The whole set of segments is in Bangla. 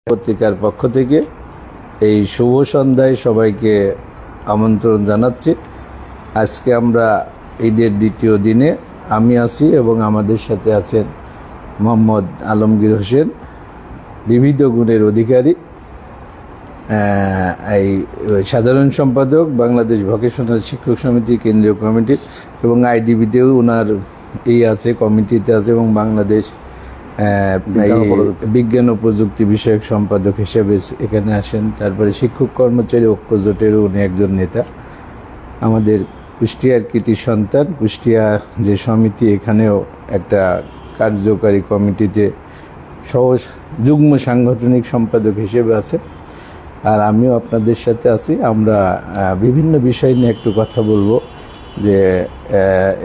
পত্রিকার পক্ষ থেকে এই শুভ সন্ধ্যায় সবাইকে আমন্ত্রণ জানাচ্ছি। আজকে আমরা ঈদের দ্বিতীয় দিনে আমি আছি এবং আমাদের সাথে আছেন মোহাম্মদ আলমগীর হোসেন, বিবিধ গুণের অধিকারী, এই সাধারণ সম্পাদক বাংলাদেশ ভোকেশনাল শিক্ষক সমিতি কেন্দ্রীয় কমিটি, এবং আইডিবিতেও ওনার আছে, কমিটিতে আছে, এবং বাংলাদেশ বিজ্ঞান ও প্রযুক্তি বিষয়ক সম্পাদক হিসেবে এখানে আসেন। তারপরে শিক্ষক কর্মচারী ঐক্য জোটেরও উনি একজন নেতা। আমাদের কুষ্টিয়ার কৃতি সন্তান, কুষ্টিয়া যে সমিতি, এখানেও একটা কার্যকারী কমিটিতে যুগ্ম সাংগঠনিক সম্পাদক হিসেবে আছে। আর আমিও আপনাদের সাথে আছি। আমরা বিভিন্ন বিষয় নিয়ে একটু কথা বলবো যে,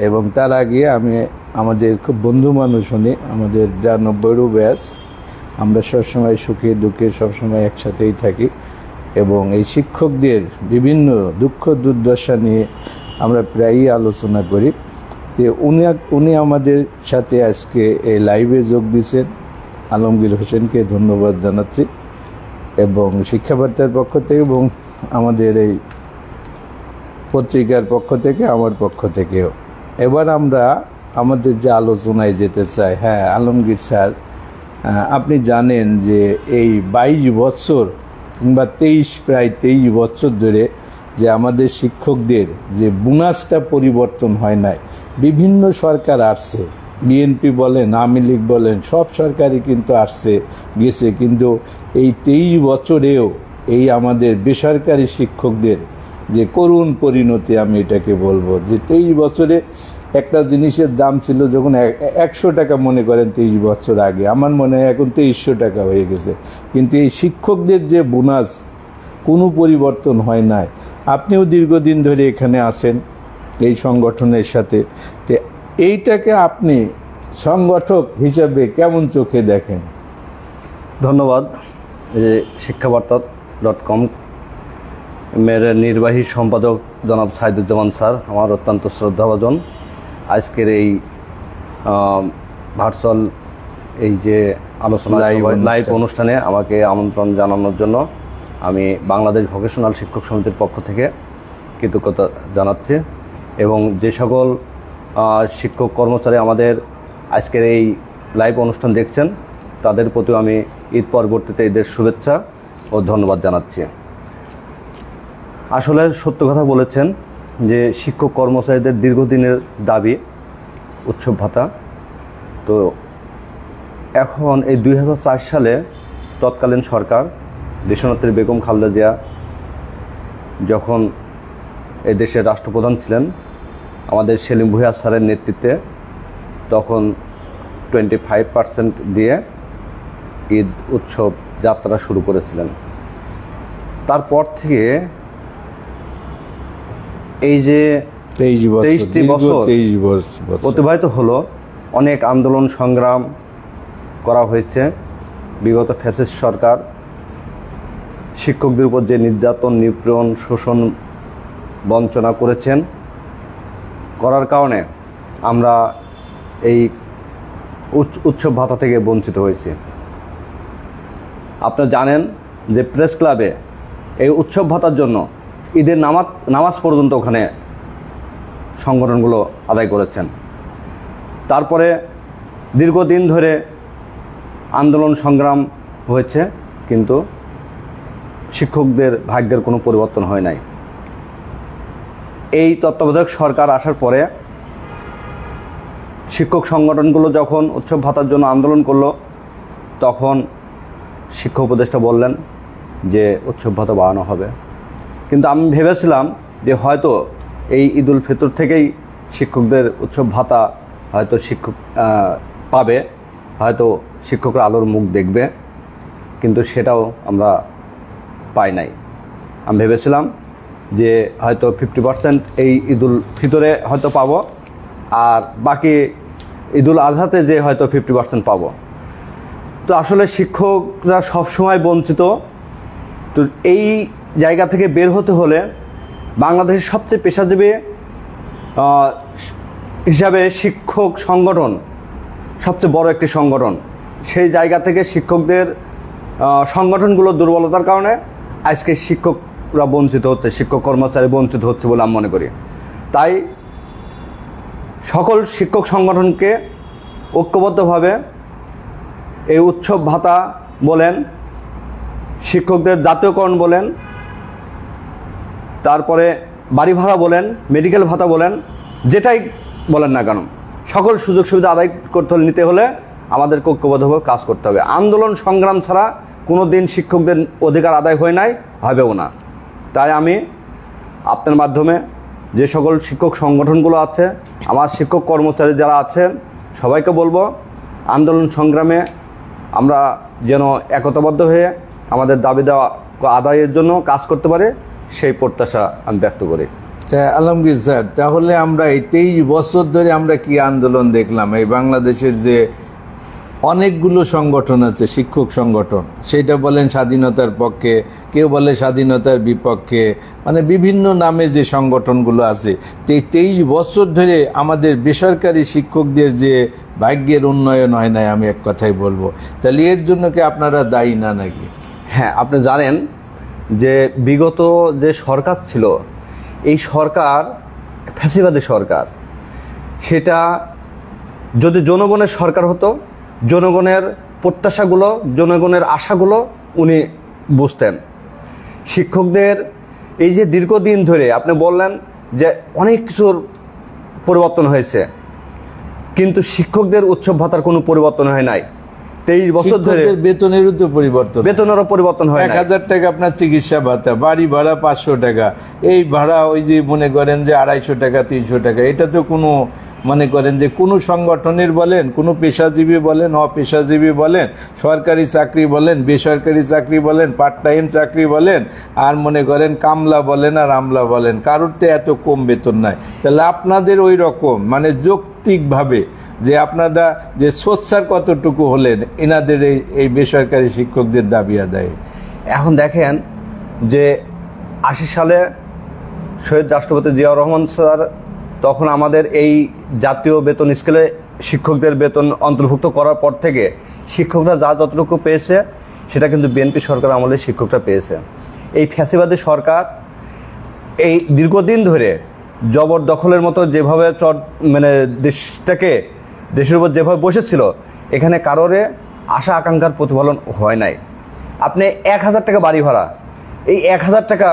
এবং তার আগে আমি আমাদের খুব বন্ধু মানুষ উনি, আমাদের 90 ব্যাচ, আমরা সবসময় সুখে দুঃখে সবসময় একসাথেই থাকি, এবং এই শিক্ষকদের বিভিন্ন দুঃখ দুর্দশা নিয়ে আমরা প্রায়ই আলোচনা করি। তো উনি আমাদের সাথে আজকে এই লাইভে যোগ দিয়েছেন। আলমগীর হোসেনকে ধন্যবাদ জানাচ্ছি, এবং শিক্ষাবার্তার পক্ষ থেকে এবং আমাদের এই পত্রিকার পক্ষ থেকে, আমার পক্ষ থেকেও। এবার আমরা আমাদের যে আলোচনায় যেতে চাই। হ্যাঁ আলমগীর স্যার, আপনি জানেন যে এই 22 বছর কিংবা প্রায় 23 বছর ধরে যে আমাদের শিক্ষকদের যে বোনাসটা পরিবর্তন হয় নাই। বিভিন্ন সরকার আসছে, বিএনপি বলেন, আওয়ামী লীগ বলেন, সব সরকারই কিন্তু আসছে গেছে, কিন্তু এই 23 বছরেও এই আমাদের বেসরকারি শিক্ষকদের যে করুণ পরিণতি, আমি এটাকে বলবো যে 23 বছরে একটা জিনিসের দাম ছিল যখন 100 টাকা, মনে করেন 23 বছর আগে, আমার মনে হয় এখন 2300 টাকা হয়ে গেছে, কিন্তু এই শিক্ষকদের যে বোনাস কোনো পরিবর্তন হয় নাই। আপনিও দীর্ঘদিন ধরে এখানে আছেন এই সংগঠনের সাথে, তো এইটাকে আপনি সংগঠক হিসাবে কেমন চোখে দেখেন? ধন্যবাদ। শিক্ষাবার্তা.com মের নির্বাহী সম্পাদক জনাব সাইদুজ্জামান স্যার, আমার অত্যন্ত শ্রদ্ধাভাজন। আজকের এই ভার্চুয়াল এই যে আলোচনা লাইভ অনুষ্ঠানে আমাকে আমন্ত্রণ জানানোর জন্য আমি বাংলাদেশ ভোকেশনাল শিক্ষক সমিতির পক্ষ থেকে কৃতজ্ঞতা জানাচ্ছি, এবং যে সকল শিক্ষক কর্মচারী আমাদের আজকের এই লাইভ অনুষ্ঠান দেখছেন তাদের প্রতিও আমি ঈদ পরবর্তীতে ঈদের শুভেচ্ছা ও ধন্যবাদ জানাচ্ছি। আসলে সত্য কথা বলেছেন যে শিক্ষক কর্মচারীদের দীর্ঘদিনের দাবি উৎসব ভাতা। তো এখন এই 2004 সালে তৎকালীন সরকার দেশনেত্রী বেগম খালেদা জিয়া যখন এই দেশের রাষ্ট্রপ্রধান ছিলেন, আমাদের সেলিম ভূঁইয়া স্যারের নেতৃত্বে তখন 25% দিয়ে ঈদ উৎসব যাত্রা শুরু করেছিলেন। তারপর থেকে এই যে 23টি বছর অতিবাহিত হলো, অনেক আন্দোলন সংগ্রাম করা হয়েছে। বিগত ফ্যাসিস্ট সরকার শিক্ষকদের উপর যে নির্যাতন, নিপীড়ন, শোষণ, বঞ্চনা করার কারণে আমরা এই উৎসব ভাতা থেকে বঞ্চিত হয়েছি। আপনারা জানেন যে প্রেস ক্লাবে এই উৎসব ভাতার জন্য ঈদের নামাজ পর্যন্ত ওখানে সংগঠনগুলো আদায় করেছেন। তারপরে দীর্ঘদিন ধরে আন্দোলন সংগ্রাম হয়েছে, কিন্তু শিক্ষকদের ভাগ্যের কোনো পরিবর্তন হয় নাই। এই তত্ত্বাবধায়ক সরকার আসার পরে শিক্ষক সংগঠনগুলো যখন উৎসব ভাতার জন্য আন্দোলন করলো, তখন শিক্ষা উপদেষ্টা বললেন যে উৎসব ভাতা বাড়ানো হবে। কিন্তু আমি ভেবেছিলাম যে হয়তো এই ঈদুল ফিতর থেকেই শিক্ষকদের উৎসব ভাতা হয়তো পাবে, হয়তো শিক্ষকরা আলোর মুখ দেখবে, কিন্তু সেটাও আমরা পাই নাই। আমি ভেবেছিলাম যে হয়তো 50% এই ঈদুল ফিতরে হয়তো পাবো, আর বাকি ঈদুল আজহাতে যে হয়তো 50% পাবো। তো আসলে শিক্ষকরা সবসময় বঞ্চিত। তো এই জায়গা থেকে বের হতে হলে বাংলাদেশের সবচেয়ে পেশাজীবী হিসাবে শিক্ষক সংগঠন সবচেয়ে বড় একটি সংগঠন, সেই জায়গা থেকে শিক্ষকদের সংগঠনগুলোর দুর্বলতার কারণে আজকে শিক্ষকরা বঞ্চিত হচ্ছে, শিক্ষক কর্মচারী বঞ্চিত হচ্ছে বলে আমি মনে করি। তাই সকল শিক্ষক সংগঠনকে ঐক্যবদ্ধভাবে এই উৎসব ভাতা বলেন, শিক্ষকদের জাতীয়করণ বলেন, তারপরে বাড়ি ভাড়া বলেন, মেডিকেল ভাতা বলেন, যেটাই বলেন না কেন, সকল সুযোগ সুবিধা আদায় করতে হলে নিতে হলে আমাদেরকে ঐক্যবদ্ধভাবে কাজ করতে হবে। আন্দোলন সংগ্রাম ছাড়া কোনো দিন শিক্ষকদের অধিকার আদায় হয় নাই, হবেও না। তাই আমি আপনার মাধ্যমে যে সকল শিক্ষক সংগঠনগুলো আছে, আমার শিক্ষক কর্মচারী যারা আছেন, সবাইকে বলবো আন্দোলন সংগ্রামে আমরা যেন একতাবদ্ধ হয়ে আমাদের দাবি দেওয়া আদায়ের জন্য কাজ করতে পারি, সেই প্রত্যাশা আমি ব্যক্ত করি। আলমগীর স্যার, তাহলে আমরা এই 23 বছর ধরে আমরা কি আন্দোলন দেখলাম? এই বাংলাদেশের যে অনেকগুলো সংগঠন আছে, শিক্ষক সংগঠন, সেটা বলেন স্বাধীনতার পক্ষে, কেউ বলে স্বাধীনতার বিপক্ষে, মানে বিভিন্ন নামে যে সংগঠনগুলো আছে, 23 বছর ধরে আমাদের বেসরকারি শিক্ষকদের যে ভাগ্যের উন্নয়ন হয় নাই, আমি এক কথাই বলবো। তাহলে এর জন্য কি আপনারা দায়ী না নাকি? হ্যাঁ, আপনি জানেন যে বিগত যে সরকার ছিল, এই সরকার ফ্যাসিবাদী সরকার। সেটা যদি জনগণের সরকার হতো, জনগণের প্রত্যাশাগুলো, জনগণের আশাগুলো উনি বুঝতেন। শিক্ষকদের এই যে দীর্ঘদিন ধরে আপনি বললেন যে অনেক কিছুর পরিবর্তন হয়েছে, কিন্তু শিক্ষকদের উৎসব ভাতার কোনো পরিবর্তন হয় নাই। 23 বছর ধরে বেতনেরও তো পরিবর্তন, বেতনেরও পরিবর্তন হয় না। 1000 টাকা আপনার চিকিৎসা ভাতা, বাড়ি ভাড়া 500 টাকা, এই ভাড়া ওই যে মনে করেন যে 250 টাকা 300 টাকা, এটা তো কোনো মনে করেন যে কোনো সংগঠনের বলেন, কোনো পেশাজীবী বলেন, অপেশাজীবী বলেন, সরকারি চাকরি বলেন, বেসরকারি চাকরি বলেন, পার্ট টাইম চাকরি বলেন, আর মনে করেন কামলা বলেন আর আমলা বলেন, কারোর তো এত কম বেতন নাই। তাহলে আপনাদের ওই রকম মানে যৌক্তিকভাবে যে আপনারা যে সোচ্চার কতটুকু হলেন এনাদের এই বেসরকারি শিক্ষকদের দাবি আদায়? এখন দেখেন যে 80 সালে শহীদ রাষ্ট্রপতি জিয়াউর রহমান স্যার তখন আমাদের এই জাতীয় বেতন স্কেলে শিক্ষকদের বেতন অন্তর্ভুক্ত করার পর থেকে শিক্ষকরা যা যতটুকু পেয়েছে সেটা কিন্তু বিএনপি সরকার আমলে শিক্ষকরা পেয়েছে। এই ফ্যাসিবাদী সরকার এই দীর্ঘদিন ধরে জবরদখলের মতো যেভাবে মানে দেশের উপর যেভাবে বসেছিল, এখানে কারোরে আশা আকাঙ্ক্ষার প্রতিফলন হয় নাই। আপনি 1000 টাকা বাড়ি ভাড়া, এই 1000 টাকা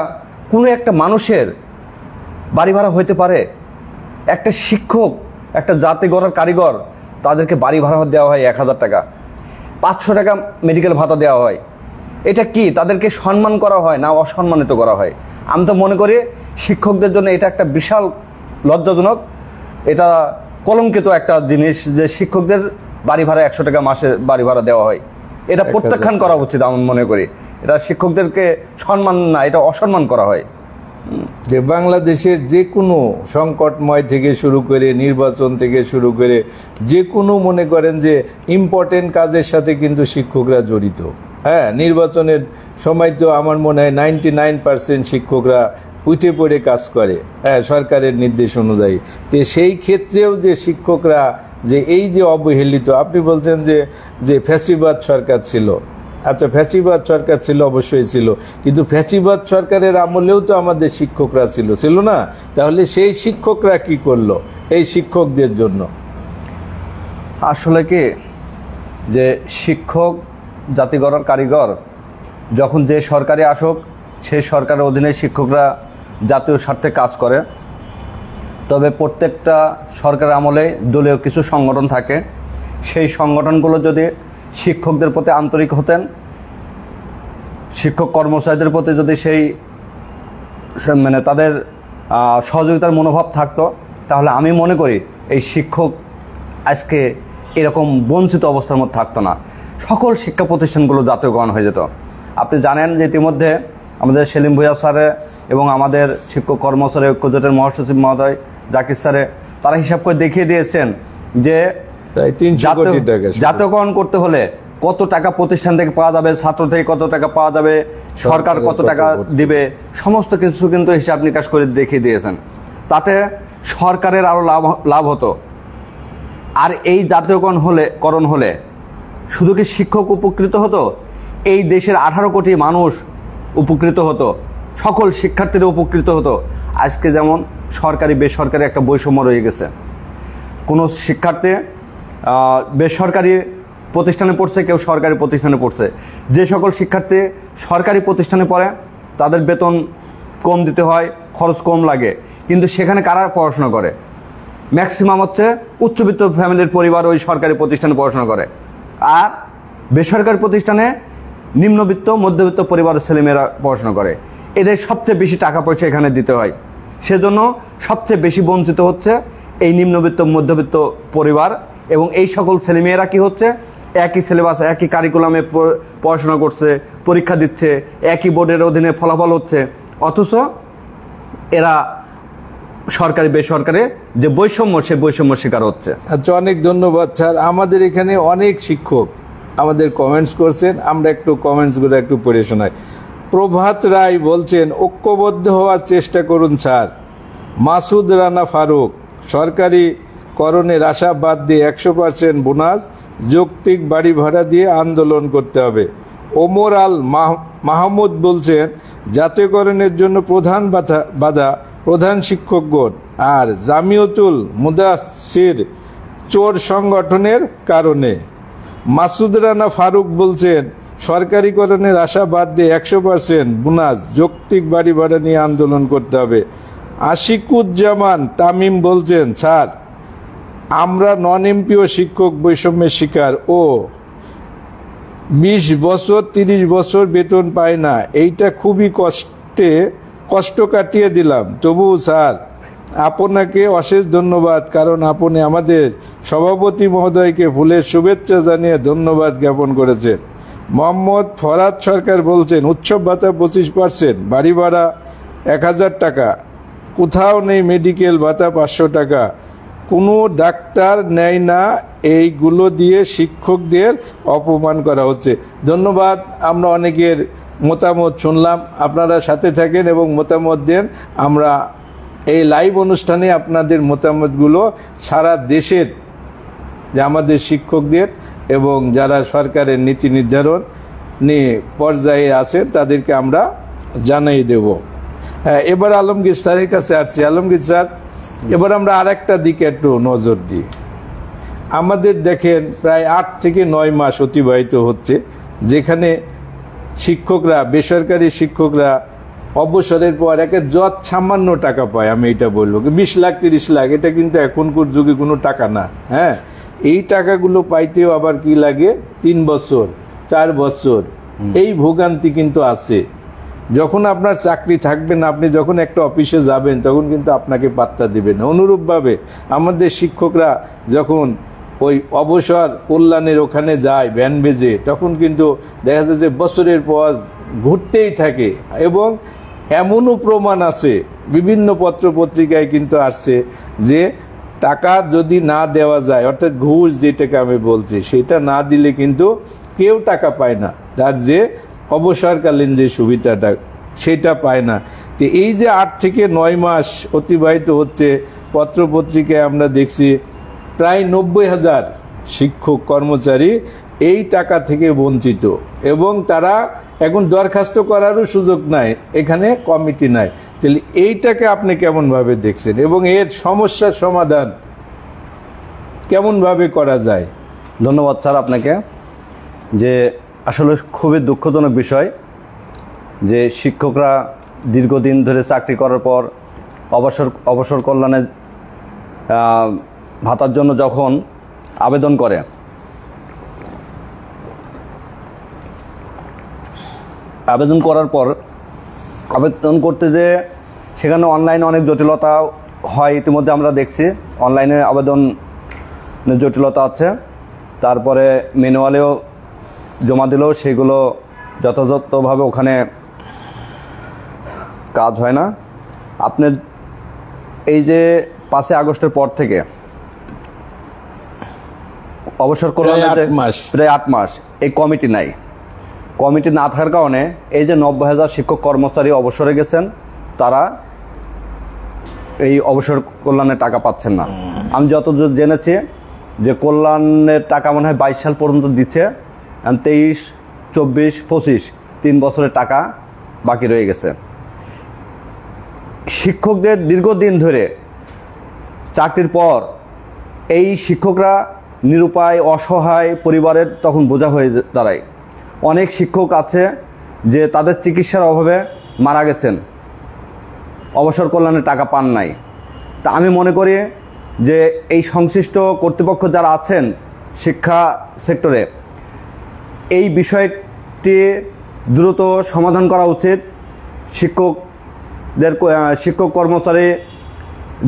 কোনো একটা মানুষের বাড়ি ভাড়া হইতে পারে? একটা শিক্ষক, একটা জাতি গড়ার কারিগর, তাদেরকে বাড়ি ভাড়া দেওয়া হয় 1000 টাকা, 500 টাকা মেডিকেল ভাতা দেওয়া হয়। এটা কি তাদেরকে সম্মান করা হয় না অসম্মানিত করা হয়? আমি তো মনে করি শিক্ষকদের জন্য এটা একটা বিশাল লজ্জাজনক, এটা কলঙ্কিত একটা জিনিস যে শিক্ষকদের বাড়ি ভাড়া 100 টাকা মাসে বাড়ি ভাড়া দেওয়া হয়। এটা প্রত্যাখ্যান করা উচিত আমি মনে করি। এটা শিক্ষকদেরকে সম্মান না, এটা অসম্মান করা হয়। যে বাংলাদেশের যে কোনো সংকটময় থেকে শুরু করে, নির্বাচন থেকে শুরু করে, যে কোনো মনে করেন যে ইম্পর্টেন্ট কাজের সাথে কিন্তু শিক্ষকরা জড়িত। হ্যাঁ, নির্বাচনের সময় তো আমার মনে হয় 99% শিক্ষকরা উঠে পড়ে কাজ করে, হ্যাঁ, সরকারের নির্দেশ অনুযায়ী। তো সেই ক্ষেত্রেও যে শিক্ষকরা যে এই যে অবহেলিত, আপনি বলছেন যে ফ্যাসিবাদ সরকার ছিল, আচ্ছা ফ্যাসিবাদ সরকার ছিল, অবশ্যই ছিল, কিন্তু ফ্যাসিবাদ সরকারের আমলেও তো আমাদের শিক্ষকরা ছিল না? তাহলে সেই শিক্ষকরা কি করলো এই শিক্ষকদের জন্য? আসলে কি যে শিক্ষক জাতি গড়ার কারিগর, যখন যে সরকারে আসুক সেই সরকারের অধীনে শিক্ষকরা জাতীয় স্বার্থে কাজ করে। তবে প্রত্যেকটা সরকার আমলে দলীয় কিছু সংগঠন থাকে, সেই সংগঠনগুলো যদি শিক্ষকদের প্রতি আন্তরিক হতেন, শিক্ষক কর্মচারীদের প্রতি যদি সেই মানে তাদের সহযোগিতার মনোভাব থাকতো, তাহলে আমি মনে করি এই শিক্ষক আজকে এরকম বঞ্চিত অবস্থার মধ্যে থাকতো না। সকল শিক্ষা প্রতিষ্ঠানগুলো জাতীয়করণ হয়ে যেত। আপনি জানেন যে ইতিমধ্যে আমাদের সেলিম ভুঁইয়া স্যারে এবং আমাদের শিক্ষক কর্মচারী ঐক্যজোটের মহাসচিব মহোদয় জাকির স্যারে তারা হিসাব করে দেখিয়ে দিয়েছেন যে জাতীয়করণ করতে হলে কত টাকা প্রতিষ্ঠান থেকে পাওয়া যাবে, ছাত্র থেকে কত টাকা পাওয়া যাবে, সরকার কত টাকা দিবে, সমস্ত কিছু কিন্তু হিসাব নিকাশ করে দেখিয়ে দিয়েছেন। তাতে সরকারের আরো লাভ হতো। আর এই জাতীয়করণ হলে শুধু কি শিক্ষক উপকৃত হতো? এই দেশের 18 কোটি মানুষ উপকৃত হতো, সকল শিক্ষার্থীরা উপকৃত হতো। আজকে যেমন সরকারি বেসরকারি একটা বৈষম্য রয়ে গেছে। কোনো শিক্ষার্থী বেসরকারি প্রতিষ্ঠানে পড়ছে, কেউ সরকারি প্রতিষ্ঠানে পড়ছে। যে সকল শিক্ষার্থী সরকারি প্রতিষ্ঠানে পড়ে তাদের বেতন কম দিতে হয়, খরচ কম লাগে, কিন্তু সেখানে কারা পড়াশোনা করে? ম্যাক্সিমাম হচ্ছে উচ্চবিত্ত ফ্যামিলির পরিবার ওই সরকারি প্রতিষ্ঠানে পড়াশোনা করে, আর বেসরকারি প্রতিষ্ঠানে নিম্নবিত্ত মধ্যবিত্ত পরিবারের ছেলেমেয়েরা পড়াশোনা করে। এদের সবচেয়ে বেশি টাকা পয়সা এখানে দিতে হয়, সেজন্য সবচেয়ে বেশি বঞ্চিত হচ্ছে এই নিম্নবিত্ত মধ্যবিত্ত পরিবার। এবং এই সকল ছেলেমেয়েরা কি হচ্ছে, একই সিলেবাস একই কারিকুলামে পড়াশোনা করছে, পরীক্ষা দিচ্ছে, একই বোর্ডের অধীনে ফলাফল হচ্ছে, অথচ এরা সরকারি বেসরকারি যে বৈষম্য, সে বৈষম্য শিকার হচ্ছে। আচ্ছা, অনেক ধন্যবাদ স্যার। আমাদের এখানে অনেক শিক্ষক আমাদের কমেন্টস করছেন, আমরা একটু কমেন্টসগুলো একটু পড়ে শোনাই। প্রভাত রায় বলছেন, ঐক্যবদ্ধ হওয়ার চেষ্টা করুন স্যার। মাসুদ রানা ফারুক, সরকারি করণের আশা বাদ দিয়ে 100% বোনাস, যৌক্তিক বাড়ি ভাড়া দিয়ে আন্দোলন করতে হবে। ওমর আল মাহমুদ বলছেন, জাতীয়করণের জন্য প্রধান বাধা প্রধান শিক্ষকগণ, আর জামিয়াতুল মুদাসসির চোর সংগঠনের কারণে। মাসুদ রানা ফারুক বলছেন, সরকারিকরণের আশা বাদ দিয়ে 100% বোনাস, যৌক্তিক বাড়ি ভাড়া নিয়ে আন্দোলন করতে হবে। আশিকুজ্জামান তামিম বলছেন, স্যার আমরা নন এমপিও শিক্ষক বৈষম্যের শিকার ও 20 বছর 30 বছর বেতন পায় না, এইটা খুবই কষ্ট কাটিয়ে দিলাম। তবু স্যার আপনাকে অশেষ ধন্যবাদ, কারণ আপনি আমাদের সভাপতি মহোদয়কে ফুলের শুভেচ্ছা জানিয়ে ধন্যবাদ জ্ঞাপন করেছেন। মোহাম্মদ ফরাদ সরকার বলছেন, উৎসব ভাতা 25%, বাড়ি ভাড়া 1000 টাকা, কোথাও নেই মেডিকেল ভাতা 500 টাকা, কোনো ডাক্তার নেয় না, এইগুলো দিয়ে শিক্ষকদের অপমান করা হচ্ছে। ধন্যবাদ। আমরা অনেকের মতামত শুনলাম, আপনারা সাথে থাকেন এবং মতামত দেন। আমরা এই লাইভ অনুষ্ঠানে আপনাদের মতামতগুলো সারা দেশের যে আমাদের শিক্ষকদের এবং যারা সরকারের নীতি নির্ধারণ নিয়ে পর্যায়ে আছেন তাদেরকে আমরা জানাই দেব। হ্যাঁ, এবার আলমগীর স্যারের কাছে আসছি। আলমগীর স্যার, এবার আমরা আরেকটা দিকে একটু নজর দিই। আমাদের দেখেন প্রায় 8 থেকে 9 মাস অতিবাহিত হচ্ছে যেখানে শিক্ষকরা, বেসরকারি শিক্ষকরা অবসরের পর একে যত সামান্য টাকা পায়, আমি এটা বলবো 20 লাখ 30 লাখ, এটা কিন্তু এখনকার যুগে কোনো টাকা না। হ্যাঁ, এই টাকাগুলো পাইতেও আবার কি লাগে 3 বছর 4 বছর, এই ভোগান্তি কিন্তু আছে। যখন আপনার চাকরি থাকবে না, আপনি যখন একটা অফিসে যাবেন তখন কিন্তু আপনাকে পাত্তা দিবে না। অনুরূপভাবে আমাদের শিক্ষকরা যখন ওই অবসর কল্যাণের ওখানে যায় ভ্যান বেজে, তখন কিন্তু দেখা যায় যে বছরের পর ঘুরতেই থাকে। এবং এমনও প্রমাণ আছে, বিভিন্ন পত্র পত্রিকায় কিন্তু আসছে যে টাকা যদি না দেওয়া যায়, অর্থাৎ ঘুষ যেটাকে আমি বলছি, সেটা না দিলে কিন্তু কেউ টাকা পায় না, তার যে অবসরকালীন যে সুবিধাটা সেটা পায় না। তো এই যে 8 থেকে 9 মাস অতিবাহিত হচ্ছে, পত্র পত্রিকায় আমরা দেখছি প্রায় 90,000 শিক্ষক কর্মচারী এই টাকা থেকে বঞ্চিত, এবং তারা এখন দরখাস্ত করারও সুযোগ নাই, এখানে কমিটি নাই। তাহলে এইটাকে আপনি কেমনভাবে দেখছেন এবং এর সমস্যার সমাধান কেমনভাবে করা যায়? ধন্যবাদ স্যার আপনাকে। যে আসলে খুবই দুঃখজনক বিষয় যে শিক্ষকরা দীর্ঘদিন ধরে চাকরি করার পর অবসর কল্যাণে ভাতার জন্য যখন আবেদন করে, আবেদন করার পর আবেদন করতে যে সেখানে অনলাইনে অনেক জটিলতা হয়, ইতিমধ্যে আমরা দেখছি অনলাইনে আবেদনের জটিলতা আছে। তারপরে ম্যানুয়ালেও জমা দিলেও সেগুলো যথাযথভাবে ওখানে কাজ হয় না। আপনার এই যে 5 আগস্টের পর থেকে অবসর কল্যাণে প্রায় 8 মাস এই কমিটি নাই। কমিটি না থাকার কারণে এই যে 90,000 শিক্ষক কর্মচারী অবসরে গেছেন, তারা এই অবসর কল্যাণের টাকা পাচ্ছেন না। আমি যতদূর জেনেছি যে কল্যাণের টাকা মনে হয় 22 সাল পর্যন্ত দিচ্ছে, 23, 24-25 3 বছরের টাকা বাকি রয়ে গেছে। শিক্ষকদের দীর্ঘদিন ধরে চাকরির পর এই শিক্ষকরা নিরুপায় অসহায় পরিবারের তখন বোঝা হয়ে দাঁড়ায়। অনেক শিক্ষক আছে যে তাদের চিকিৎসার অভাবে মারা গেছেন, অবসর কল্যাণের টাকা পান নাই। তা আমি মনে করি যে এই সংশ্লিষ্ট কর্তৃপক্ষ যারা আছেন শিক্ষা সেক্টরে, এই বিষয়টি দ্রুত সমাধান করা উচিত। শিক্ষক কর্মচারী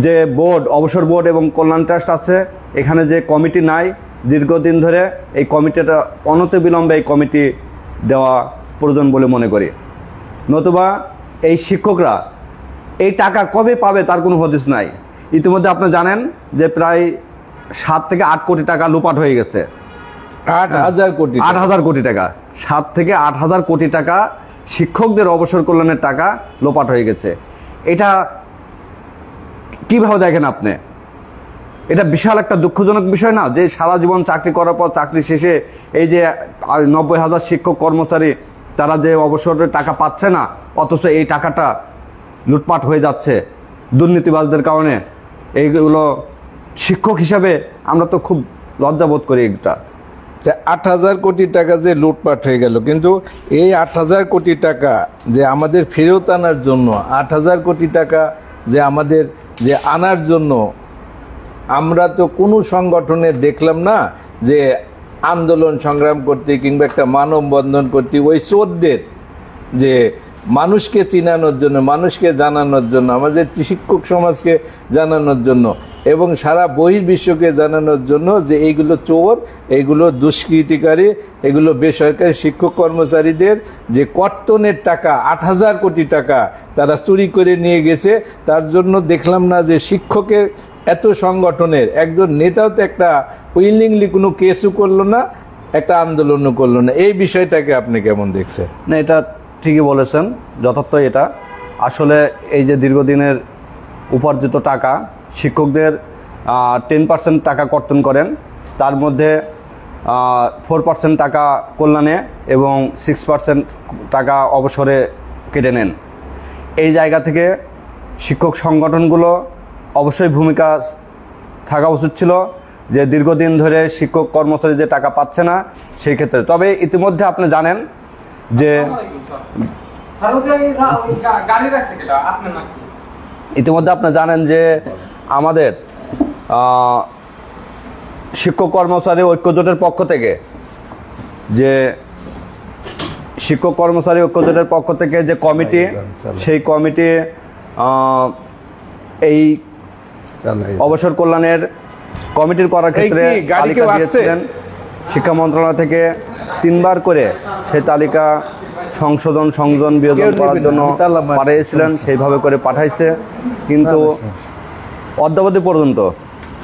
যে বোর্ড, অবসর বোর্ড এবং কল্যাণ ট্রাস্ট আছে, এখানে যে কমিটি নাই দীর্ঘদিন ধরে, এই কমিটিটা অনতিবিলম্বে এই কমিটি দেওয়া প্রয়োজন বলে মনে করি। নতুবা এই শিক্ষকরা এই টাকা কবে পাবে তার কোনো হদিস নাই। ইতিমধ্যে আপনি জানেন যে প্রায় 7 থেকে 8 কোটি টাকা লোপাট হয়ে গেছে। 8,000 কোটি 8,000 কোটি টাকা, 7 থেকে 8,000 কোটি টাকা শিক্ষকদের অবসর কল্যাণের টাকা লোপাট হয়ে গেছে। এটা কিভাবে দেখেন আপনি? এটা বিশাল একটা দুঃখজনক বিষয় না, যে সারা জীবন চাকরি করার পর চাকরি শেষে এই যে 90,000 শিক্ষক কর্মচারী তারা যে অবসরের টাকা পাচ্ছে না, অথচ এই টাকাটা লুটপাট হয়ে যাচ্ছে দুর্নীতিবাজদের কারণে। এইগুলো শিক্ষক হিসাবে আমরা তো খুব লজ্জাবোধ করি। এটা 8,000 কোটি টাকা যে লুটপাট হয়ে গেল, কিন্তু এই 8,000 কোটি টাকা যে আমাদের ফেরত আনার জন্য, 8,000 কোটি টাকা যে আমাদের যে আনার জন্য আমরা তো কোনো সংগঠনে দেখলাম না যে আন্দোলন সংগ্রাম করতে কিংবা একটা মানববন্ধন করতে। ওই চোরদের যে মানুষকে চিনানোর জন্য, মানুষকে জানানোর জন্য, আমাদের শিক্ষক সমাজকে জানানোর জন্য এবং সারা বহির্বিশ্বকে জানানোর জন্য যে এইগুলো চোর, এইগুলো দুষ্কৃতিকারী, এগুলো বেসরকারি শিক্ষক কর্মচারীদের যে কর্তনের টাকা 8,000 কোটি টাকা তারা চুরি করে নিয়ে গেছে। তার জন্য দেখলাম না যে শিক্ষকের এত সংগঠনের একজন নেতাও তো একটা উইলিংলি কোনো কেসও করলো না, একটা আন্দোলনও করলো না। এই বিষয়টাকে আপনি কেমন দেখছেন? না, এটা ঠিকই বলেছেন, যথার্থ। এটা আসলে এই যে দীর্ঘদিনের উপার্জিত টাকা শিক্ষকদের 10% টাকা কর্তন করেন, তার মধ্যে 4% টাকা কল্যাণে এবং 6% টাকা অবসরে কেটে নেন। এই জায়গা থেকে শিক্ষক সংগঠনগুলো অবশ্যই ভূমিকা থাকা উচিত ছিল যে দীর্ঘদিন ধরে শিক্ষক কর্মচারী যে টাকা পাচ্ছে না সেই ক্ষেত্রে। তবে ইতিমধ্যে আপনি জানেন যে আমাদের শিক্ষক কর্মচারী ঐক্যজোটের পক্ষ থেকে যে কমিটি, সেই কমিটি এই অবসর কল্যাণের কমিটির করার ক্ষেত্রে তালিকা দিয়েছিলেন। শিক্ষা মন্ত্রণালয় থেকে 3 বার করে সেই তালিকা সংযোজন বিয়োজন করার জন্য পাঠিয়েছিলেন, সেইভাবে করে পাঠাইছে, কিন্তু অদ্যাবধি পর্যন্ত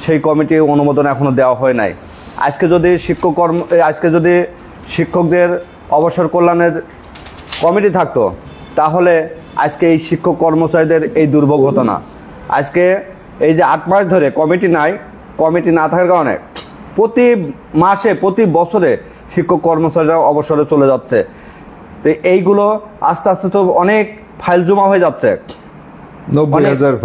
সেই কমিটি অনুমোদন এখনো দেওয়া হয় নাই। আজকে যদি শিক্ষকদের অবসর কল্যাণের কমিটি থাকতো, তাহলে আজকে এই শিক্ষক কর্মচারীদের এই দুর্ভোগ হতো না। আজকে এই যে 8 মাস ধরে কমিটি না থাকার কারণে প্রতি মাসে প্রতি বছরে শিক্ষক কর্মচারীরা অবসরে চলে যাচ্ছে। তো এইগুলো আস্তে আস্তে তো অনেক ফাইল জমা হয়ে যাচ্ছে, 90,000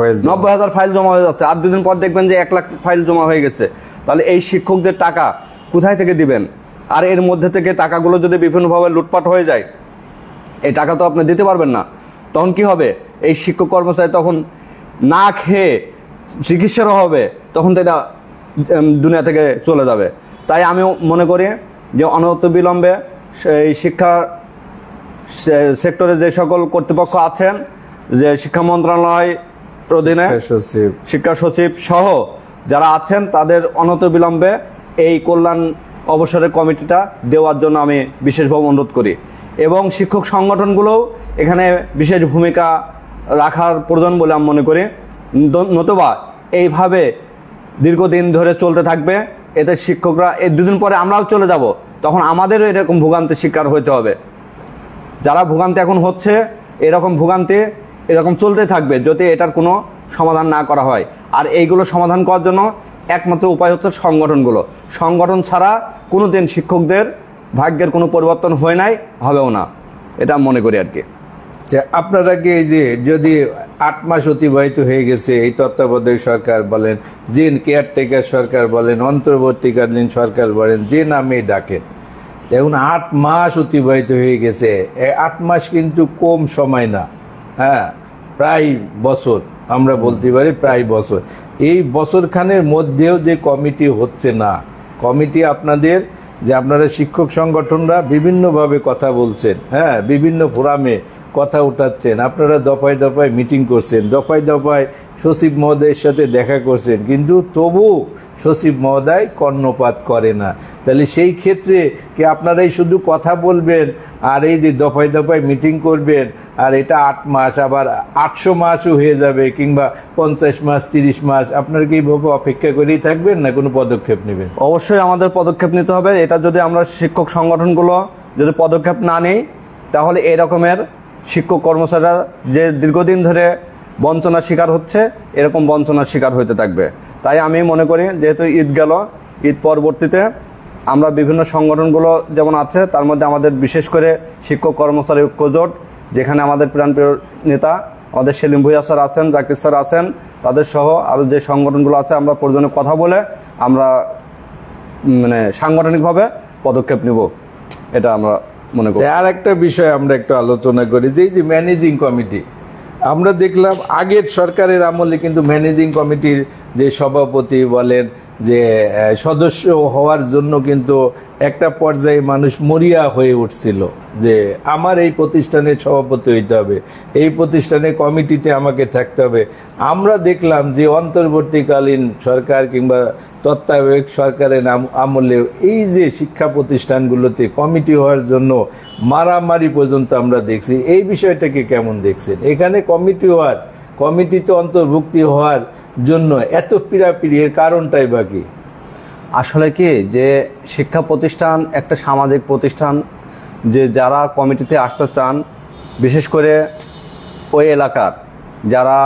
ফাইল জমা হয়ে যাচ্ছে। আর 2 দিন পর দেখবেন যে 1 লাখ ফাইল জমা হয়ে গেছে। তাহলে এই শিক্ষকদের টাকা কোথায় থেকে দিবেন? আর এর মধ্যে থেকে টাকাগুলো যদি বিভিন্নভাবে লুটপাট হয়ে যায়, এই টাকা তো আপনি দিতে পারবেন না। তখন কি হবে? এই শিক্ষক কর্মচারী তখন না খেয়ে চিকিৎসারও হবে, তখন তো এটা দুনিয়া থেকে চলে যাবে। তাই আমি মনে করি যে অনতিবিলম্বে এই শিক্ষা সেক্টরে যে সকল কর্তৃপক্ষ আছেন, যে শিক্ষা মন্ত্রণালয় অধীনে শিক্ষা সচিব সহ যারা আছেন, তাদের অনতিবিলম্বে এই কল্যাণ অবসরের কমিটিটা দেওয়ার জন্য আমি বিশেষভাবে অনুরোধ করি। এবং শিক্ষক সংগঠনগুলোও এখানে বিশেষ ভূমিকা রাখার প্রয়োজন বলে আমি মনে করি। নতুবা এইভাবে দীর্ঘদিন ধরে চলতে থাকবে, এতে শিক্ষকরা এই 2 দিন পরে আমরাও চলে যাব, তখন আমাদেরও এরকম ভোগান্তির শিকার হতে হবে। যারা ভোগান্তি এখন হচ্ছে, এরকম ভোগান্তি এরকম চলতে থাকবে যদি এটার কোনো সমাধান না করা হয়। আর এইগুলো সমাধান করার জন্য একমাত্র উপায় হচ্ছে সংগঠন ছাড়া কোনোদিন শিক্ষকদের ভাগ্যের কোনো পরিবর্তন হয় নাই, হবেও না, এটা আমি মনে করি আর কি। আপনারা কি এই যে যদি 8 মাস অতিবাহিত হয়ে গেছে এই তত্ত্বাবধায়ক সরকার বলেন, যে কেয়ারটেকার সরকার বলেন, অন্তর্বর্তীকালীন সরকার বলেন, যে নামে ডাকেন, এখন 8 মাস অতিবাহিত হয়ে গেছে। 8 মাস কিন্তু কম সময় না, হ্যাঁ, প্রায় বছর, আমরা বলতে পারি প্রায় বছর। এই বছরখানের মধ্যেও যে কমিটি হচ্ছে না, কমিটি আপনাদের যে আপনারা শিক্ষক সংগঠনরা বিভিন্নভাবে কথা বলছেন, হ্যাঁ, বিভিন্ন ফোরামে কথা উঠাচ্ছেন, আপনারা দফায় দফায় মিটিং করছেন, দফায় দফায় সচিব মহোদয়ের সাথে দেখা করছেন, কিন্তু তবু সচিব মহোদয় কর্ণপাত করে না। তাহলে সেই ক্ষেত্রে কি আপনারাই শুধু কথা বলবেন আর এই যে দফায় দফায় মিটিং করবেন, আর এটা 8 মাস আবার 800 মাসও হয়ে যাবে, কিংবা 50 মাস 30 মাস, আপনারা কি এইভাবে অপেক্ষা করেই থাকবেন না কোনো পদক্ষেপ নেবেন? অবশ্যই আমাদের পদক্ষেপ নিতে হবে। এটা যদি আমরা শিক্ষক সংগঠনগুলো যদি পদক্ষেপ না নিই, তাহলে এই রকমের শিক্ষক কর্মচারীরা যে দীর্ঘদিন ধরে বঞ্চনার শিকার হচ্ছে, এরকম বঞ্চনার শিকার হতে থাকবে। তাই আমি মনে করি, যেহেতু ঈদ গেল, ঈদ পরবর্তীতে আমরা বিভিন্ন সংগঠনগুলো যেমন আছে, তার মধ্যে আমাদের বিশেষ করে শিক্ষক কর্মচারী ঐক্য জোট, যেখানে আমাদের প্রাণপ্রিয় নেতা আমাদের সেলিম ভুঁইয়া স্যার আছেন, জাকির স্যার আছেন, তাদের সহ আরও যে সংগঠনগুলো আছে, আমরা প্রয়োজনে কথা বলে আমরা সাংগঠনিকভাবে পদক্ষেপ নিব, এটা আমরা মনে করি। আর একটা বিষয় আমরা একটু আলোচনা করি, যে এই যে ম্যানেজিং কমিটি, আমরা দেখলাম আগের সরকারের আমলে কিন্তু ম্যানেজিং কমিটির যে সভাপতি বলেন, যে সদস্য হওয়ার জন্য কিন্তু একটা পর্যায়ে মানুষ মরিয়া হয়ে উঠছিল যে আমার এই প্রতিষ্ঠানের সভাপতি হইতে হবে, এই প্রতিষ্ঠানের কমিটিতে আমাকে থাকতে হবে। আমরা দেখলাম যে অন্তর্বর্তীকালীন সরকার কিংবা তত্ত্বাবধায়ক সরকারের আমলে এই যে শিক্ষা প্রতিষ্ঠানগুলোতে কমিটি হওয়ার জন্য মারামারি পর্যন্ত আমরা দেখছি। এই বিষয়টাকে কেমন দেখছেন? এখানে কমিটিতে অন্তর্ভুক্তি হওয়ার জন্য এত পীড়াপিড়ি, এর কারণটাই বাকি? আসলে কি, যে শিক্ষা প্রতিষ্ঠান একটা সামাজিক প্রতিষ্ঠান, যে যারা কমিটিতে আসতে চান, বিশেষ করে ওই এলাকার যারা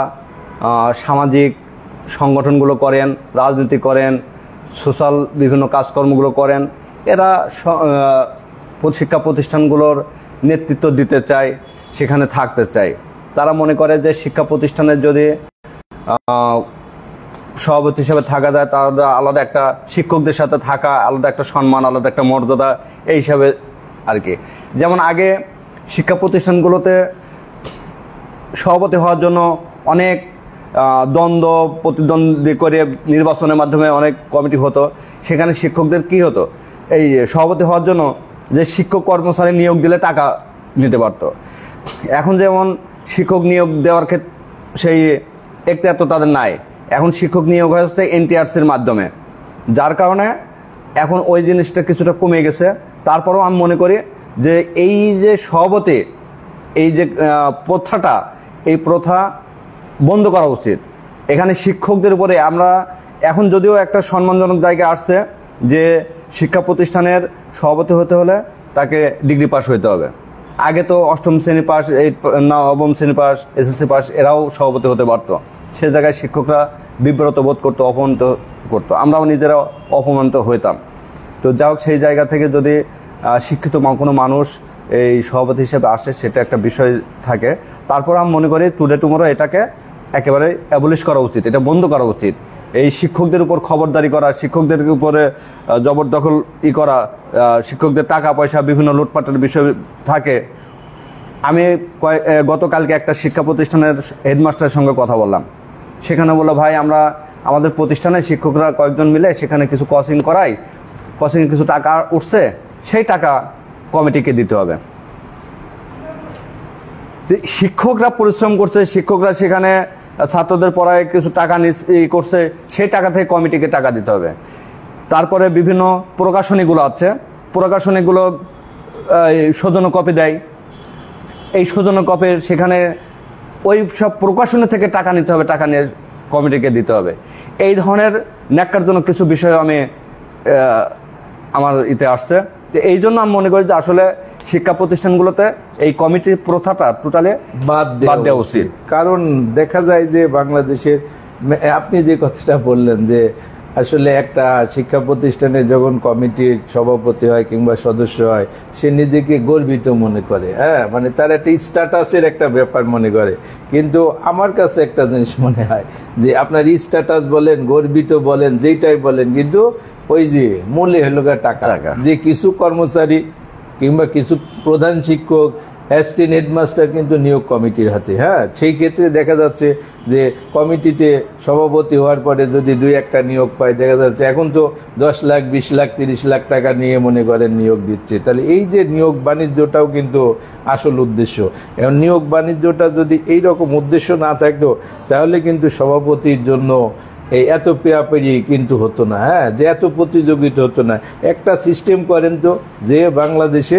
সামাজিক সংগঠনগুলো করেন, রাজনীতি করেন, সোশ্যাল বিভিন্ন কাজকর্মগুলো করেন, এরা শিক্ষা প্রতিষ্ঠানগুলোর নেতৃত্ব দিতে চায়, সেখানে থাকতে চায়। তারা মনে করে যে শিক্ষা প্রতিষ্ঠানের যদি সভাপতি হিসেবে থাকা যায়, তারা আলাদা একটা শিক্ষকদের সাথে থাকা, আলাদা একটা সম্মান, আলাদা একটা মর্যাদা, এই হিসাবে আর কি। যেমন আগে শিক্ষা প্রতিষ্ঠানগুলোতে সভাপতি হওয়ার জন্য অনেক দ্বন্দ্ব প্রতিদ্বন্দ্বী করে নির্বাচনের মাধ্যমে অনেক কমিটি হতো, সেখানে শিক্ষকদের কি হতো, এই সভাপতি হওয়ার জন্য যে শিক্ষক কর্মচারী নিয়োগ দিলে টাকা নিতে পারত। এখন যেমন শিক্ষক নিয়োগ দেওয়ার ক্ষেত্রে সেই এখতিয়ার তো তাদের নাই, এখন শিক্ষক নিয়োগ হচ্ছে এনটিআরসির মাধ্যমে, যার কারণে এখন ওই জিনিসটা কিছুটা কমে গেছে। তারপরেও আমি মনে করি যে এই যে সভাপতি, এই যে প্রথাটা, এই প্রথা বন্ধ করা উচিত। এখানে শিক্ষকদের উপরে আমরা এখন যদিও একটা সম্মানজনক জায়গায় আসছে যে শিক্ষা প্রতিষ্ঠানের সভাপতি হতে হলে তাকে ডিগ্রি পাস হইতে হবে। আগে তো 8ম শ্রেণী পাস, 9ম শ্রেণী পাস, এসএসসি পাস, এরাও সভাপতি হতে পারত। সে জায়গায় শিক্ষকরা বিব্রত বোধ করতো, অপমানিত করতো, আমরাও নিজেরাও অপমানিত হইতাম। তো যাই হোক, সেই জায়গা থেকে যদি শিক্ষিত কোনো মানুষ এই সভাপতি হিসেবে আসে, সেটা একটা বিষয় থাকে। তারপর আমি মনে করি টুডে টুমোরো এটাকে একেবারে অ্যাবলিশ করা উচিত, এটা বন্ধ করা উচিত। এই শিক্ষকদের উপর খবরদারি করা, শিক্ষকদের উপরে জবরদখল করা, শিক্ষকদের টাকা পয়সা বিভিন্ন লুটপাটের বিষয় থাকে। আমি গতকালকে একটা শিক্ষা প্রতিষ্ঠানের হেডমাস্টারের সঙ্গে কথা বললাম, সেখানে বললো, ভাই আমরা আমাদের প্রতিষ্ঠানে শিক্ষকরা কয়েকজন মিলে সেখানে কিছু কোচিং করাই, কোচিংয়ে কিছু টাকা উঠছে, সেই টাকা কমিটিকে দিতে হবে। শিক্ষকরা পরিশ্রম করছে, শিক্ষকরা সেখানে ছাত্রদের পড়ায় কিছু টাকা করছে, সেই টাকা থেকে কমিটিকে টাকা দিতে হবে। তারপরে বিভিন্ন প্রকাশনীগুলো আছে, প্রকাশনীগুলো সৌজন্য কপি দেয়, এই সৌজন্য কপির সেখানে ওই সব প্রকাশনী থেকে টাকা নিতে হবে, টাকা নিয়ে কমিটিকে দিতে হবে। এই ধরনের ন্যাক্কারজনক কিছু বিষয় আমি আমার আসছে। এই জন্য আমি মনে করি যে আসলে শিক্ষা প্রতিষ্ঠানগুলোতে এই কমিটির প্রথাটা টোটালি বাদ দেওয়া উচিত। কারণ দেখা যায় যে বাংলাদেশের, আপনি যে কথাটা বললেন যে আসলে একটা শিক্ষা প্রতিষ্ঠানে যখন কমিটির সভাপতি হয় কিংবা সদস্য হয়, সে নিজেকে গর্বিত মনে করে, হ্যাঁ, মানে তার একটা স্ট্যাটাসের একটা ব্যাপার মনে করে। কিন্তু আমার কাছে একটা জিনিস মনে হয় যে আপনার স্ট্যাটাস বলেন, গর্বিত বলেন, যেটাই বলেন, কিন্তু ওই যে মূল্য হলো টাকা। যে কিছু কর্মচারী কিংবা কিছু প্রধান শিক্ষক, অ্যাসিস্ট্যান্ট হেডমাস্টার কিন্তু নিয়োগ কমিটির হাতে। হ্যাঁ, সেই ক্ষেত্রে দেখা যাচ্ছে যে কমিটিতে সভাপতি হওয়ার পরে যদি 2-1টা নিয়োগ পায়, দেখা যাচ্ছে এখন তো 10 লাখ, 20 লাখ, 30 লাখ টাকা নিয়ে মনে করেন নিয়োগ দিচ্ছে। তাহলে এই যে নিয়োগ বাণিজ্যটাও কিন্তু আসল উদ্দেশ্য। এখন নিয়োগ বাণিজ্যটা যদি এই রকম উদ্দেশ্য না থাকতো, তাহলে কিন্তু সভাপতির জন্য এই এত পেরাপেরি কিন্তু হতো না, হ্যাঁ, যে এত প্রতিযোগিতা হতো না। একটা সিস্টেম করেন তো, যে বাংলাদেশে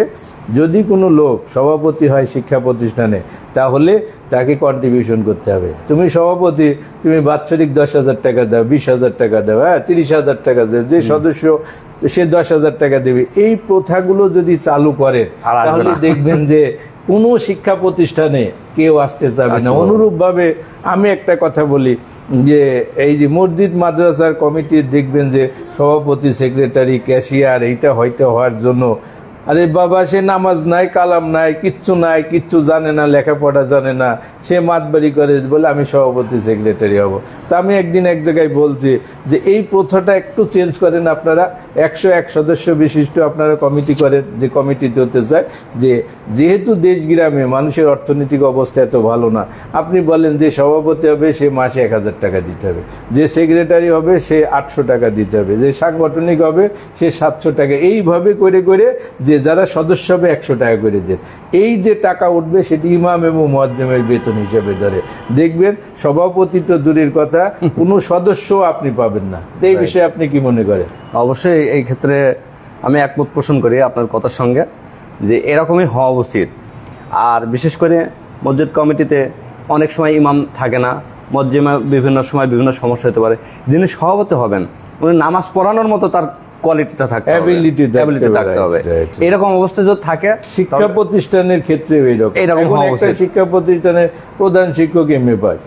যদি কোনো লোক সভাপতি হয় শিক্ষা প্রতিষ্ঠানে, তাহলে তাকে কন্ট্রিবিউশন করতে হবে। তুমি সভাপতি, তুমি বাৎসরিক 10,000 টাকা দাও, 20,000 টাকা দাও, হ্যাঁ, 30,000 টাকা দাও, যে সদস্য সে 10,000 টাকা দেবে। এই প্রথাগুলো যদি চালু করে, তাহলে দেখবেন যে কোনো শিক্ষা প্রতিষ্ঠানে কেউ আসতে চাবে না। অনুরূপভাবে আমি একটা কথা বলি, যে এই যে মসজিদ মাদ্রাসার কমিটির দেখবেন যে সভাপতি, সেক্রেটারি, ক্যাশিয়ার, এইটা হয়তো হওয়ার জন্য, আরে বাবা, সে নামাজ নাই, কালাম নাই, কিচ্ছু নাই, কিচ্ছু জানে না, লেখাপড়া জানে না, সে মাতবাড়ি করে বলে আমি সভাপতি, সেক্রেটারি হব। তা আমি একদিন এক জায়গায় বলছি যে এই প্রথাটা একটু চেঞ্জ করেন আপনারা, 101 সদস্য বিশিষ্ট আপনারা কমিটি করেন, যে কমিটিতে হতে চায়। যে যেহেতু দেশ গ্রামে মানুষের অর্থনৈতিক অবস্থা এত ভালো না, আপনি বলেন যে সভাপতি হবে সে মাসে 1,000 টাকা দিতে হবে, যে সেক্রেটারি হবে সে 800 টাকা দিতে হবে, যে সাংগঠনিক হবে সে 700 টাকা, এইভাবে করে করে যে যারা সদস্য হবে 100 টাকা করে দেন। এই যে টাকা উঠবে সেটি ইমাম এবং মুয়াজ্জিমের বেতন হিসেবে ধরে। দেখবেন সভাপতি তো দূরের কথা, কোনো সদস্য আপনি পাবেন না। এই বিষয়ে আপনি কি মনে করেন? অবশ্যই এই ক্ষেত্রে আমি একমত পোষণ করি আপনার কথার সঙ্গে, যে এরকমই হওয়া উচিত। আর বিশেষ করে মসজিদ কমিটিতে অনেক সময় ইমাম থাকে না, মসজিদে বিভিন্ন সময় বিভিন্ন সমস্যা হতে পারে। যিনি সভাপতি হবেন উনি নামাজ পড়ানোর মতো তার কোয়ালিটিটা থাকতে হবে, অ্যাবিলিটি থাকতে হবে। এরকম অবস্থা যদি থাকে শিক্ষা প্রতিষ্ঠানের ক্ষেত্রে এইরকম একটা শিক্ষা প্রতিষ্ঠানের প্রধান শিক্ষক MA পাস,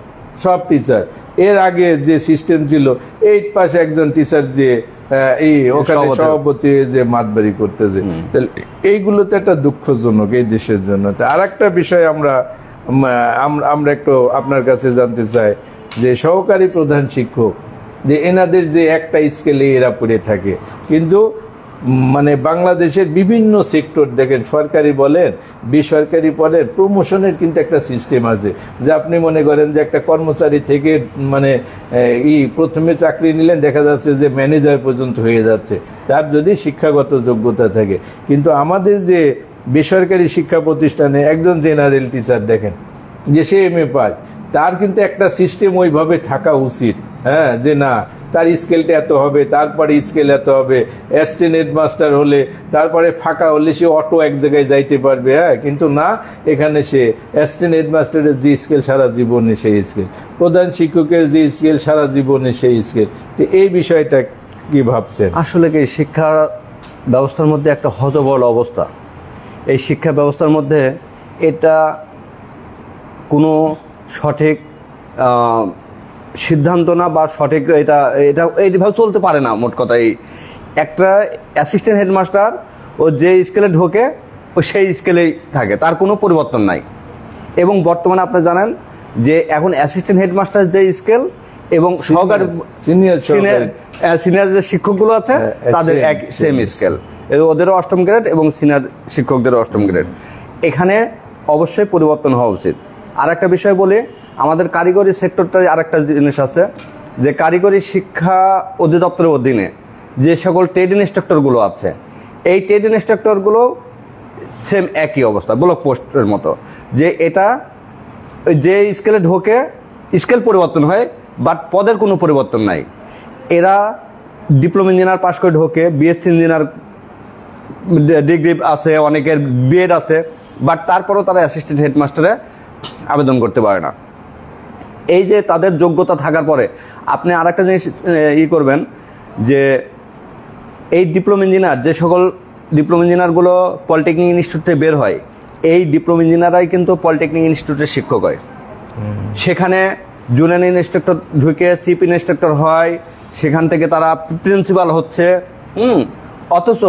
সব টিচার। এর আগে যে সিস্টেম ছিল 8 পাস একজন টিচার যে এই ওখানে সভাপতি যে মাতবাড়ি করতেছে, তাহলে এইগুলো তো একটা দুঃখজনক এই দেশের জন্য। আর একটা বিষয় আমরা একটু আপনার কাছে জানতে চাই, যে সহকারী প্রধান শিক্ষক, যে এনাদের যে একটা স্কেলে এরা পড়ে থাকে, কিন্তু মানে বাংলাদেশের বিভিন্ন সেক্টর দেখেন, সরকারি বলেন, বেসরকারি বলেন, প্রমোশনের কিন্তু একটা সিস্টেম আছে। যে আপনি মনে করেন যে একটা কর্মচারী থেকে মানে প্রথমে চাকরি নিলেন, দেখা যাচ্ছে যে ম্যানেজার পর্যন্ত হয়ে যাচ্ছে, তার যদি শিক্ষাগত যোগ্যতা থাকে। কিন্তু আমাদের যে বেসরকারি শিক্ষা প্রতিষ্ঠানে একজন জেনারেল টিচার দেখেন, যে সে MA পাস, তার কিন্তু একটা সিস্টেম ওইভাবে থাকা উচিত, হ্যাঁ, যে না তার স্কেলটা এত হবে, তারপরে স্কেল এত হবে, অ্যাসিস্ট্যান্ট হেডমাস্টার হলে তারপরে ফাঁকা হলে সে অটো এক জায়গায় যাইতে পারবে, হ্যাঁ, কিন্তু না, এখানে সে অ্যাসিস্ট্যান্ট হেডমাস্টারের যে স্কেল সারা জীবনে সেই স্কেল, প্রধান শিক্ষকের যে স্কেল সারা জীবনে সেই স্কেল। তো এই বিষয়টা কি ভাবছেন? আসলে কি শিক্ষা ব্যবস্থার মধ্যে একটা হযবল অবস্থা, এই শিক্ষা ব্যবস্থার মধ্যে এটা কোনো সঠিক সিদ্ধান্ত না, বা সঠিক এটা এইভাবে চলতে পারে না। মোট কথা, এই একটা অ্যাসিস্ট্যান্ট হেডমাস্টার ও যে স্কেলে ঢোকে ও সেই স্কেলেই থাকে, তার কোনো পরিবর্তন নাই। এবং বর্তমানে আপনি জানেন যে এখন অ্যাসিস্ট্যান্ট হেডমাস্টার যে স্কেল এবং সহকারী সিনিয়র যে শিক্ষকগুলো আছে তাদের এক সেম স্কেল, ওদেরও 8ম গ্রেড এবং সিনিয়র শিক্ষকদেরও 8ম গ্রেড। এখানে অবশ্যই পরিবর্তন হওয়া উচিত। আর একটা বিষয় বলি, আমাদের কারিগরি সেক্টরটার আর একটা জিনিস আছে, যে কারিগরি শিক্ষা অধিদপ্তরের অধীনে যে সকল ট্রেড ইনস্ট্রাক্টরগুলো আছে, এই ট্রেড ইনস্ট্রাক্টরগুলো সেম একই অবস্থা, ব্লক পোস্টের মতো, যে এটা যে স্কেলে ঢোকে স্কেল পরিবর্তন হয়, বাট পদের কোনো পরিবর্তন নাই। এরা ডিপ্লোমা ইঞ্জিনিয়ার পাশ করে ঢোকে, BSc ইঞ্জিনিয়ার ডিগ্রি আছে, অনেকের বিএড আছে, বাট তারপরেও তারা অ্যাসিস্ট্যান্ট হেডমাস্টারে আবেদন করতে পারে না। এই যে তাদের যোগ্যতা থাকার পরে আপনি আর একটা জিনিস করবেন, যে এই ডিপ্লোমা ইঞ্জিনিয়ার, যে সকল ডিপ্লোমা ইঞ্জিনিয়ারগুলো পলিটেকনিক ইনস্টিটিউটে বের হয়, এই ডিপ্লোমা ইঞ্জিনিয়াররাই কিন্তু পলিটেকনিক ইনস্টিটিউটের শিক্ষক হয়। সেখানে জুনিয়র ইনস্ট্রাক্টর ঢুকে চিফ ইনস্ট্রাক্টর হয়, সেখান থেকে তারা প্রিন্সিপাল হচ্ছে। অথচ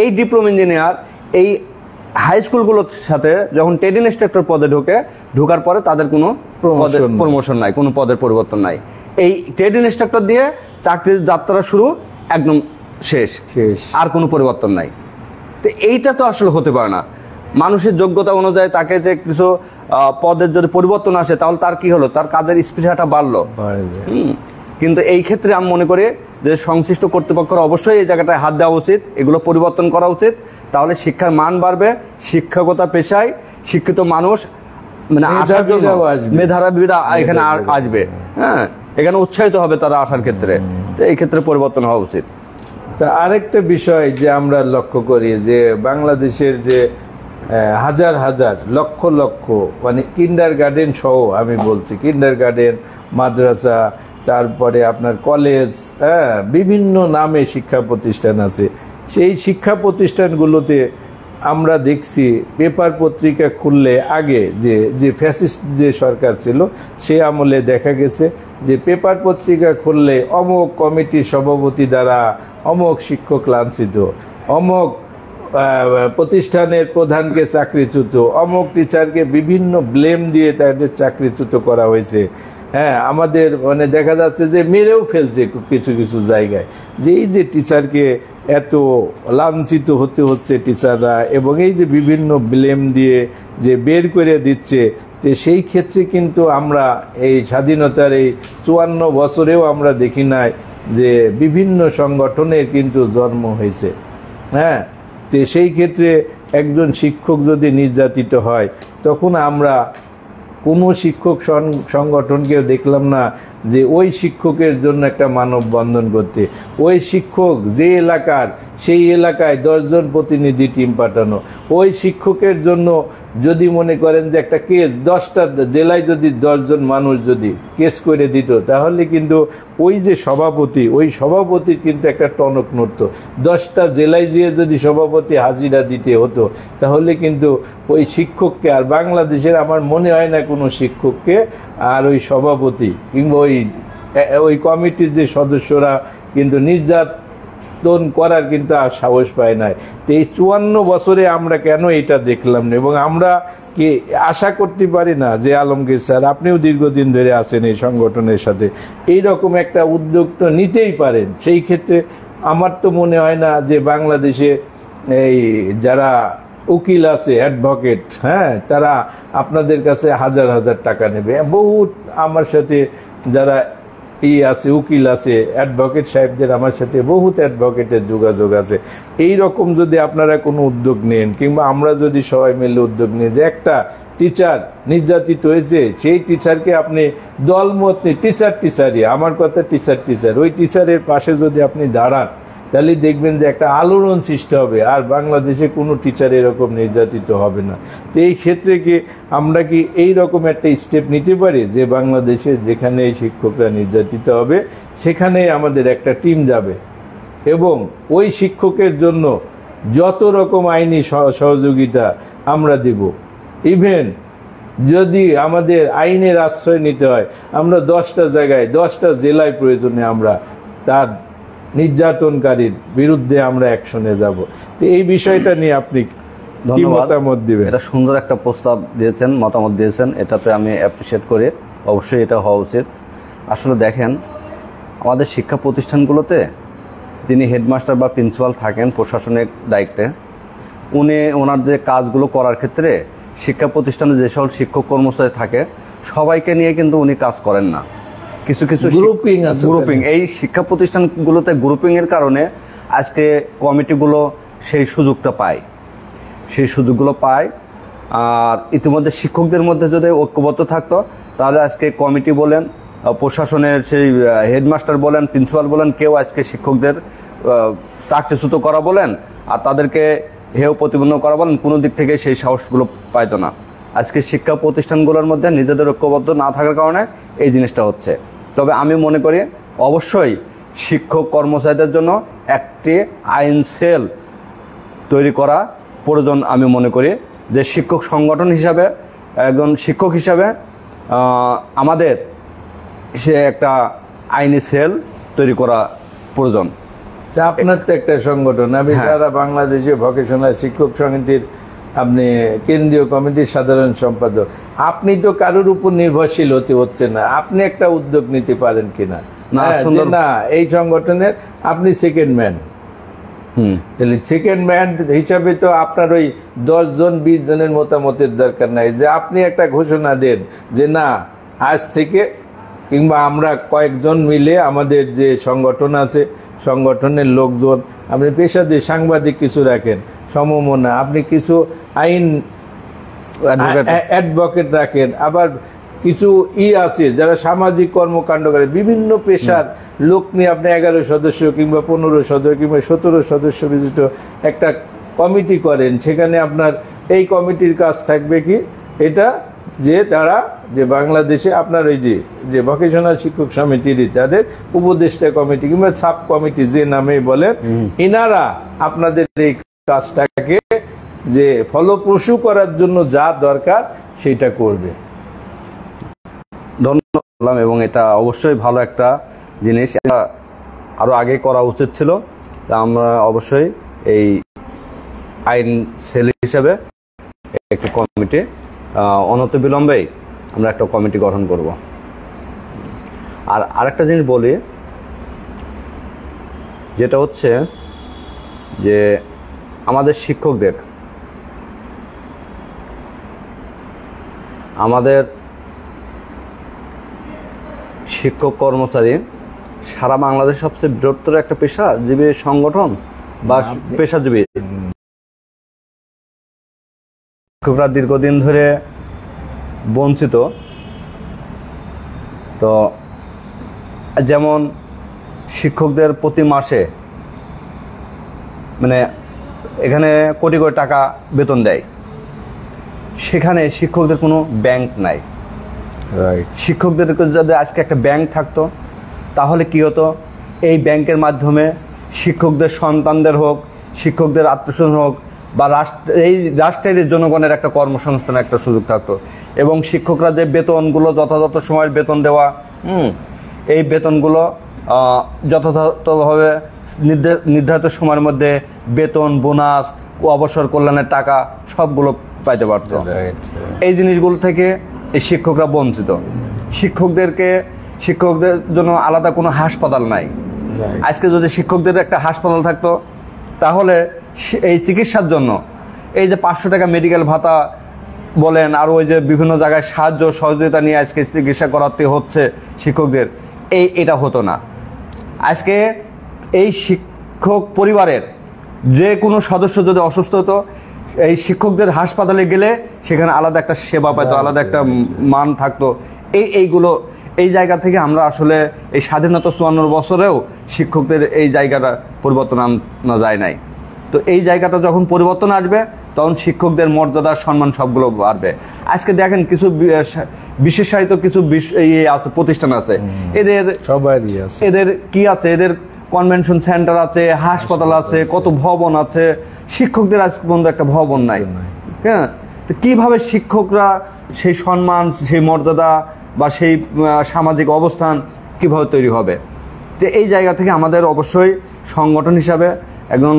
এই ডিপ্লোমা ইঞ্জিনিয়ার এই হাই স্কুলগুলোর সাথে যখন ট্রেড ইন্সট্রাক্টর পদে ঢোকার পরে তাদের কোনো প্রমোশন নাই, কোনো পদের পরিবর্তন নাই। এই ট্রেড ইন্সট্রাক্টর দিয়ে চাকরির যাত্রা শুরু, একদম শেষ, আর কোনো পরিবর্তন নাই। তো এইটা তো আসলে হতে পারে না। মানুষের যোগ্যতা অনুযায়ী তাকে যে কিছু পদের যদি পরিবর্তন আসে তাহলে তার কি হলো, তার কাজের স্পৃহাটা বাড়লো। কিন্তু এই ক্ষেত্রে আমি মনে করি যে সংশ্লিষ্ট কর্তৃপক্ষের অবশ্যই এই জায়গাটায় হাত দেওয়া উচিত, এগুলো পরিবর্তন করা উচিত। তাহলে শিক্ষার মান বাড়বে, শিক্ষকতা পেশায় শিক্ষিত মানুষ মানে আসার জন্য মেধাবীরা এখানে আসবে। হ্যাঁ, এখানে উৎসাহিত হবে তারা আসার ক্ষেত্রে। এই ক্ষেত্রে পরিবর্তন হওয়া উচিত। তা আরেকটা বিষয় যে আমরা লক্ষ্য করি যে বাংলাদেশের যে হাজার হাজার লক্ষ লক্ষ মানে কিন্ডার গার্ডেন সহ আমি বলছি, কিন্ডার গার্ডেন, মাদ্রাসা, তারপরে আপনার কলেজ, বিভিন্ন নামে শিক্ষা প্রতিষ্ঠান আছে। সেই শিক্ষা প্রতিষ্ঠানগুলোতে আমরা দেখছি পেপার পত্রিকা খুললে আগে যে ফ্যাসিস্ট যে সরকার ছিল সে আমলে দেখা গেছে যে পেপার পত্রিকা খুললে অমুক কমিটির সভাপতি দ্বারা অমুক শিক্ষক লাঞ্ছিত, অমুক প্রতিষ্ঠানের প্রধানকে চাকরিচ্যুত, অমুক টিচারকে বিভিন্ন ব্লেম দিয়ে তাদের চাকরিচ্যুত করা হয়েছে। হ্যাঁ, আমাদের মানে দেখা যাচ্ছে যে মেরেও ফেলছে কিছু কিছু জায়গায়, যে এই যে টিচারকে এত লাঞ্ছিত হতে হচ্ছে টিচাররা, এবং এই যে বিভিন্ন ব্লেম দিয়ে যে বের করে দিচ্ছে। তো সেই ক্ষেত্রে কিন্তু আমরা এই স্বাধীনতার এই 54 বছরেও আমরা দেখি নাই যে বিভিন্ন সংগঠনের কিন্তু জন্ম হয়েছে। হ্যাঁ, তো সেই ক্ষেত্রে একজন শিক্ষক যদি নির্যাতিত হয় তখন আমরা কোনো শিক্ষক সংগঠনকেও দেখলাম না যে ওই শিক্ষকের জন্য একটা মানববন্ধন করতে। ওই শিক্ষক যে এলাকার, সেই এলাকায় 10 জন প্রতিনিধি টিম পাঠানো। ওই শিক্ষকের জন্য যদি মনে করেন যে একটা কেস 10টা জেলায় যদি 10 জন মানুষ যদি কেস করে দিত, তাহলে কিন্তু ওই যে সভাপতি, ওই সভাপতির কিন্তু একটা টনক নড়ত। 10টা জেলায় যেয়ে যদি সভাপতি হাজিরা দিতে হতো, তাহলে কিন্তু ওই শিক্ষককে আর বাংলাদেশের আমার মনে হয় না কোনো শিক্ষককে আর ওই সভাপতি কিংবা ওই কমিটির যে সদস্যরা কিন্তু নির্যাতন করার কিন্তু আর সাহস পায় নাই। তো এই 54 বছরে আমরা কেন এটা দেখলাম না? এবং আমরা কি আশা করতে পারি না যে আলমগীর স্যার, আপনিও দীর্ঘদিন ধরে আছেন এই সংগঠনের সাথে, এইরকম একটা উদ্যোগ তো নিতেই পারেন। সেই ক্ষেত্রে আমার তো মনে হয় না যে বাংলাদেশে এই যারা উকিল আছে, অ্যাডভোকেট, হ্যাঁ, তারা আপনাদের কাছে হাজার হাজার টাকা নেবে। বহুত আমার সাথে যারা আছে, উকিল আছে, অ্যাডভোকেট সাহেবদের আমার সাথে বহুত অ্যাডভোকেটের যোগাযোগ আছে। এই রকম যদি আপনারা কোনো উদ্যোগ নেন, কিংবা আমরা যদি সবাই মিলে উদ্যোগ নিই যে একটা টিচার নির্যাতিত হয়েছে, সেই টিচারকে আপনি দলমত নিয়ে টিচারই, আমার কথা টিচার, ওই টিচারের পাশে যদি আপনি দাঁড়ান, তাহলে দেখবেন যে একটা আলোড়ন সৃষ্টি হবে, আর বাংলাদেশে কোনো টিচার এরকম নির্যাতিত হবে না। তো এই ক্ষেত্রে কি আমরা কি এই রকম একটা স্টেপ নিতে পারি যে বাংলাদেশে যেখানে শিক্ষকরা নির্যাতিত হবে সেখানে আমাদের একটা টিম যাবে এবং ওই শিক্ষকের জন্য যত রকম আইনি সহযোগিতা আমরা দেব। ইভেন যদি আমাদের আইনের আশ্রয় নিতে হয়, আমরা 10টা জায়গায় 10টা জেলায় প্রয়োজনে আমরা তার নির্যাতনকারীর বিরুদ্ধে আমরা অ্যাকশনে যাব। তো এই বিষয়টা নিয়ে আপনি কি মতামত দিবেন? এটা সুন্দর একটা প্রস্তাব দিয়েছেন, মতামত দিয়েছেন, এটাতে আমি অ্যাপ্রিসিয়েট করি। অবশ্যই এটা হওয়া উচিত। আসলে দেখেন, আমাদের শিক্ষা প্রতিষ্ঠানগুলোতে যিনি হেডমাস্টার বা প্রিন্সিপাল থাকেন প্রশাসনিক দায়িত্বে, ওনার যে কাজগুলো করার ক্ষেত্রে শিক্ষা প্রতিষ্ঠানে যে সকল শিক্ষক কর্মচারী থাকে সবাইকে নিয়ে কিন্তু উনি কাজ করেন না। কিছু কিছু গ্রুপিং, এই শিক্ষা প্রতিষ্ঠানগুলোতে গ্রুপিং এর কারণে আজকে কমিটিগুলো সেই সুযোগটা পায়, আর ইতিমধ্যে শিক্ষকদের মধ্যে যদি ঐক্যবদ্ধ থাকতো তাহলে আজকে কমিটি বলেন, প্রশাসনের সেই হেডমাস্টার বলেন, প্রিন্সিপাল বলেন, কেউ আজকে শিক্ষকদের চাকরিচ্যুত করা বলেন আর তাদেরকে হেয় প্রতিপন্ন করা বলেন, কোনো দিক থেকে সেই সাহসগুলো পাইতো না। আজকে শিক্ষা প্রতিষ্ঠানগুলোর মধ্যে নিজেদের ঐক্যবদ্ধ না থাকার কারণে এই জিনিসটা হচ্ছে। তবে আমি মনে করি অবশ্যই শিক্ষক কর্মচারীদের জন্য একটি আইন সেল তৈরি করা প্রয়োজন। আমি মনে করি যে শিক্ষক সংগঠন হিসাবে, একজন শিক্ষক হিসাবে আমাদের সে একটা আইনি সেল তৈরি করা প্রয়োজন। তা আপনার তো একটা সংগঠন, আমি সারা বাংলাদেশে ভোকেশনাল শিক্ষক সমিতির আপনি কেন্দ্রীয় কমিটির সাধারণ সম্পাদক, আপনি তো কারোর উপর নির্ভরশীল হচ্ছে না, আপনি একটা উদ্যোগ নিতে পারেন কিনা? না, এই সংগঠনের আপনি সেকেন্ড ম্যান। তাহলে সেকেন্ড ম্যান হিসাবে তো আপনার ওই 10 জন 20 জনের মতামতের দরকার নাই, যে আপনি একটা ঘোষণা দেন যে না, আজ থেকে কিংবা আমরা কয়েকজন মিলে আমাদের যে সংগঠন আছে, সংগঠনের লোকজন, আপনি পেশাদার সাংবাদিক কিছু রাখেন, সমমনা, আপনি কিছু আইন অ্যাডভোকেট রাখেন, আবার কিছু আছে যারা সামাজিক কর্মকাণ্ড করে, বিভিন্ন পেশার লোক নিয়ে আপনি 11 সদস্য কিংবা 15 সদস্য কিংবা 17 সদস্য বিশিষ্ট একটা কমিটি করেন। সেখানে আপনার এই কমিটির কাজ থাকবে কি, এটা যে তারা যে বাংলাদেশে আপনার ওই যে ভোকেশনাল শিক্ষক সমিতির তাদের উপদেষ্টা কমিটি কিংবা সাব কমিটি যে নামেই বলেন, এনারা আপনাদের এই কাজটাকে যে ফলপ্রসূ করার জন্য যা দরকার সেটা করবে। ধন্যবাদ। এবং এটা অবশ্যই ভালো একটা জিনিস, এটা আরো আগে করা উচিত ছিল। আমরা অবশ্যই এই আইন সেল হিসেবে একটি কমিটি অনতিবিলম্বেই আমরা একটা কমিটি গঠন করব। আর আরেকটা জিনিস বলি, যেটা হচ্ছে যে আমাদের শিক্ষকদের, আমাদের শিক্ষক কর্মচারী সারা বাংলাদেশ সবচেয়ে বৃহত্তর একটা পেশাজীবী সংগঠন বা পেশাজীবী। শিক্ষকরা দীর্ঘদিন ধরে বঞ্চিত। তো যেমন শিক্ষকদের প্রতি মাসে মানে এখানে কোটি কোটি টাকা বেতন দেয়, সেখানে শিক্ষকদের কোনো ব্যাংক নাই। শিক্ষকদের যদি আজকে একটা ব্যাংক থাকতো তাহলে কি হতো, এই ব্যাংকের মাধ্যমে শিক্ষকদের সন্তানদের হোক, শিক্ষকদের আত্মীয়স্বজন হোক বা এই রাষ্ট্রের জনগণের একটা কর্মসংস্থানের একটা সুযোগ থাকতো। এবং শিক্ষকরা যে বেতনগুলো যথাযথ সময়ের বেতন দেওয়া, এই বেতনগুলো যথাযথভাবে নির্ধারিত সময়ের মধ্যে বেতন, বোনাস, অবসর কল্যাণের টাকা সবগুলো পাইতে পারত। এই জিনিসগুলো থেকে এই শিক্ষকরা বঞ্চিত। শিক্ষকদের জন্য আলাদা কোনো হাসপাতাল নাই। আজকে যদি শিক্ষকদের একটা হাসপাতাল থাকতো তাহলে এই চিকিৎসার জন্য এই যে 500 টাকা মেডিকেল ভাতা বলেন, আর ওই যে বিভিন্ন জায়গায় সাহায্য সহযোগিতা নিয়ে আজকে চিকিৎসা করাতে হচ্ছে শিক্ষকদের, এটা হতো না। আজকে এই শিক্ষক পরিবারের যে কোনো সদস্য যদি অসুস্থ হতো, এই শিক্ষকদের হাসপাতালে গেলে সেখানে আলাদা একটা সেবা পাইতো, আলাদা একটা মান থাকতো। এইগুলো এই জায়গা থেকে আমরা আসলে এই স্বাধীনতা 54 বছরেও শিক্ষকদের এই জায়গাটা পরিবর্তন আনা যায় নাই। তো এই জায়গাটা যখন পরিবর্তন আসবে তখন শিক্ষকদের মর্যাদা, সম্মান সবগুলো বাড়বে। আজকে দেখেন কিছু বিশেষায়িত কিছু আছে, প্রতিষ্ঠান আছে, এদের সবারই আছে, এদের কি আছে, এদের কনভেনশন সেন্টার আছে, হাসপাতাল আছে, কত ভবন আছে, শিক্ষকদের আজ পর্যন্ত একটা ভবন নাই। হ্যাঁ, তো কিভাবে শিক্ষকরা সেই সম্মান, সেই মর্যাদা বা সেই সামাজিক অবস্থান কিভাবে তৈরি হবে? তো এই জায়গা থেকে আমাদের অবশ্যই সংগঠন হিসাবে একজন,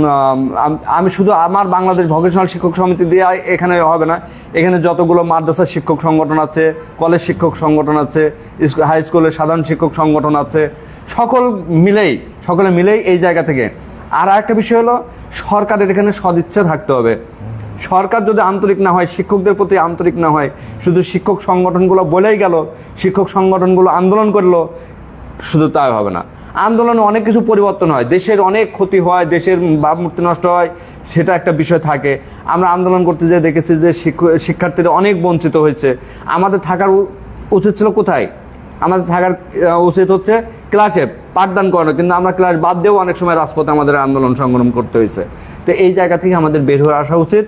আমি শুধু আমার বাংলাদেশ ভোকেশনাল শিক্ষক সমিতি দিয়ে এখানে হবে না, এখানে যতগুলো মাদ্রাসা শিক্ষক সংগঠন আছে, কলেজ শিক্ষক সংগঠন আছে, হাই স্কুলের সাধারণ শিক্ষক সংগঠন আছে, সকলে মিলেই এই জায়গা থেকে। আর একটা বিষয় হলো, সরকারের এখানে সদিচ্ছা থাকতে হবে। সরকার যদি আন্তরিক না হয়, শিক্ষকদের প্রতি আন্তরিক না হয়, শুধু শিক্ষক সংগঠনগুলো বলেই গেল, শিক্ষক সংগঠনগুলো আন্দোলন করলো, শুধু তাই হবে না। আন্দোলনে অনেক কিছু পরিবর্তন হয়, দেশের অনেক ক্ষতি হয়, দেশের ভাবমূর্তি নষ্ট হয়, সেটা একটা বিষয় থাকে। আমরা আন্দোলন করতে যেয়ে দেখেছি যে শিক্ষার্থীরা অনেক বঞ্চিত হয়েছে। আমাদের থাকার উচিত ছিল কোথায়? আমাদের থাকার উচিত হচ্ছে ক্লাসে পাঠদান করানো, কিন্তু আমরা ক্লাস বাদ দিয়েও অনেক সময় রাজপথে আমাদের আন্দোলন সংগ্রাম করতে হয়েছে। তো এই জায়গা থেকে আমাদের বের হয়ে আসা উচিত।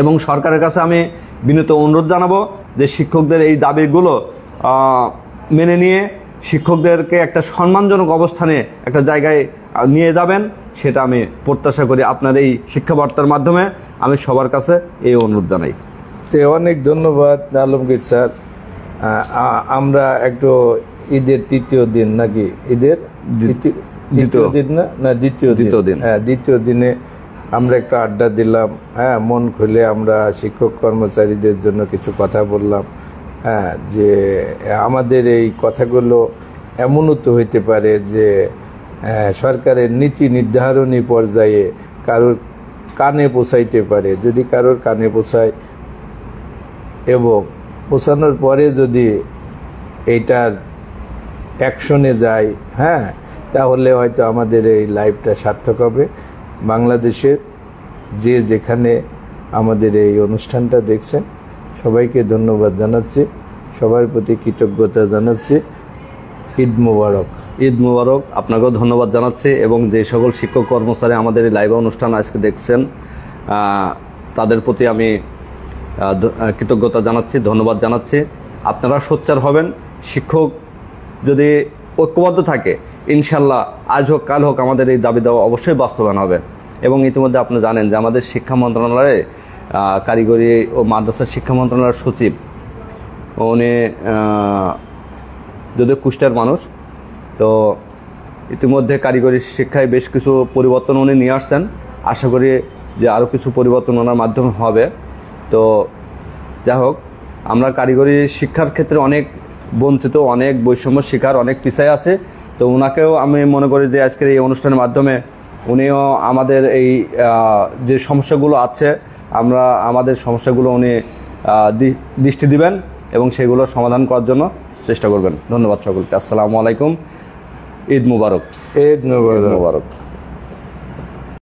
এবং সরকারের কাছে আমি বিনীত অনুরোধ জানাবো যে শিক্ষকদের এই দাবিগুলো মেনে নিয়ে শিক্ষকদেরকে একটা সম্মানজনক অবস্থানে একটা জায়গায় নিয়ে যাবেন, সেটা আমি প্রত্যাশা করি। আপনার এই শিক্ষাবার্তার মাধ্যমে আমি সবার কাছে এই অনুরোধ জানাই। অনেক ধন্যবাদ আলমগীর স্যার। আমরা একটু ঈদের তৃতীয় দিন নাকি ঈদের দ্বিতীয় দিন না দ্বিতীয় দিন। হ্যাঁ, দ্বিতীয় দিনে আমরা একটা আড্ডা দিলাম। হ্যাঁ, মন খুলে আমরা শিক্ষক কর্মচারীদের জন্য কিছু কথা বললাম। হ্যাঁ, যে আমাদের এই কথাগুলো এমনও তো হইতে পারে যে সরকারের নীতি নির্ধারণী পর্যায়ে কারোর কানে পৌঁছাইতে পারে। যদি কারোর কানে পৌঁছায় এবং পৌঁছানোর পরে যদি এইটার অ্যাকশনে যায়, হ্যাঁ, তাহলে হয়তো আমাদের এই লাইভটা সার্থক হবে। বাংলাদেশের যে যেখানে আমাদের এই অনুষ্ঠানটা দেখছেন সবাইকে ধন্যবাদ জানাচ্ছি, সবার প্রতি কৃতজ্ঞতা জানাচ্ছি। ঈদ মোবারক। ঈদ মোবারক। আপনাকেও ধন্যবাদ জানাচ্ছি এবং যে সকল শিক্ষক কর্মচারী আমাদের এই লাইভ অনুষ্ঠান আজকে দেখছেন তাদের প্রতি আমি কৃতজ্ঞতা জানাচ্ছি, ধন্যবাদ জানাচ্ছি। আপনারা সোচ্চার হবেন। শিক্ষক যদি ঐক্যবদ্ধ থাকে ইনশাল্লাহ আজ হোক কাল হোক আমাদের এই দাবি দেওয়া অবশ্যই বাস্তবায়ন হবে। এবং ইতিমধ্যে আপনি জানেন যে আমাদের শিক্ষা মন্ত্রণালয়ে কারিগরি ও মাদ্রাসা শিক্ষা মন্ত্রণালয়ের সচিব উনি যদিও কুষ্টিয়ার মানুষ, তো ইতিমধ্যে কারিগরি শিক্ষায় বেশ কিছু পরিবর্তন উনি নিয়ে আসছেন। আশা করি যে আরও কিছু পরিবর্তন ওনার মাধ্যমে হবে। তো যাই হোক, আমরা কারিগরি শিক্ষার ক্ষেত্রে অনেক বঞ্চিত, অনেক বৈষম্য শিকার, অনেক পিছায় আছে। তো ওনাকেও আমি মনে করি যে আজকের এই অনুষ্ঠানের মাধ্যমে উনিও আমাদের এই যে সমস্যাগুলো আছে আমরা আমাদের সমস্যাগুলো উনি দৃষ্টি দিবেন এবং সেগুলো সমাধান করার জন্য চেষ্টা করবেন। ধন্যবাদ সকলকে। আসসালামু আলাইকুম। ঈদ মুবারক। ঈদ মুবারক।